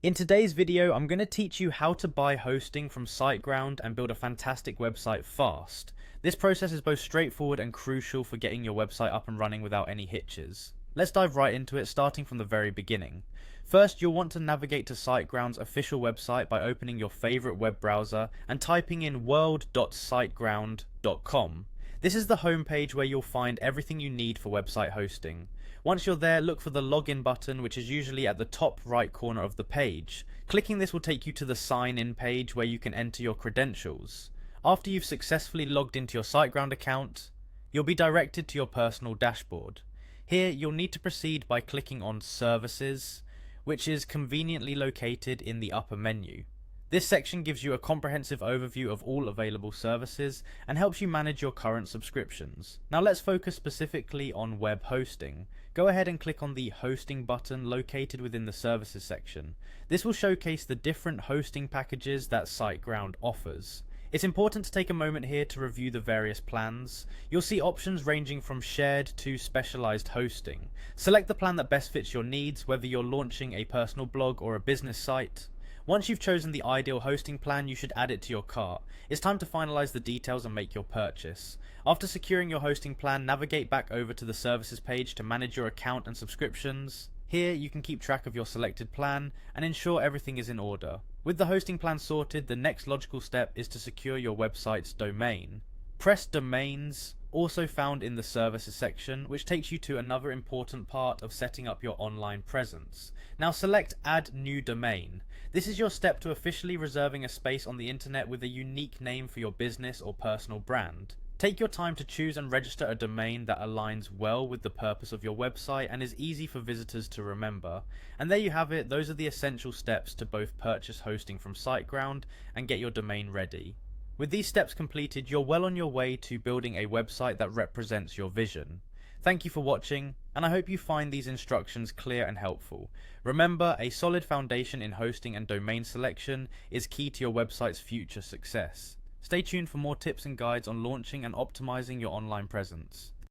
In today's video, I'm going to teach you how to buy hosting from Siteground and build a fantastic website fast. This process is both straightforward and crucial for getting your website up and running without any hitches. Let's dive right into it, starting from the very beginning. First, you'll want to navigate to Siteground's official website by opening your favorite web browser and typing in world.siteground.com. This is the homepage where you'll find everything you need for website hosting. Once you're there, look for the login button, which is usually at the top right corner of the page. Clicking this will take you to the sign in page where you can enter your credentials. After you've successfully logged into your Siteground account, you'll be directed to your personal dashboard. Here, you'll need to proceed by clicking on Services, which is conveniently located in the upper menu. This section gives you a comprehensive overview of all available services and helps you manage your current subscriptions. Now let's focus specifically on web hosting. Go ahead and click on the Hosting button located within the Services section. This will showcase the different hosting packages that Siteground offers. It's important to take a moment here to review the various plans. You'll see options ranging from shared to specialized hosting. Select the plan that best fits your needs, whether you're launching a personal blog or a business site. Once you've chosen the ideal hosting plan, you should add it to your cart. It's time to finalize the details and make your purchase. After securing your hosting plan, navigate back over to the services page to manage your account and subscriptions. Here, you can keep track of your selected plan and ensure everything is in order. With the hosting plan sorted, the next logical step is to secure your website's domain. Press Domains, also found in the Services section, which takes you to another important part of setting up your online presence. Now select Add New Domain. This is your step to officially reserving a space on the internet with a unique name for your business or personal brand. Take your time to choose and register a domain that aligns well with the purpose of your website and is easy for visitors to remember. And there you have it, those are the essential steps to both purchase hosting from Siteground and get your domain ready. With these steps completed, you're well on your way to building a website that represents your vision. Thank you for watching, and I hope you find these instructions clear and helpful. Remember, a solid foundation in hosting and domain selection is key to your website's future success. Stay tuned for more tips and guides on launching and optimizing your online presence.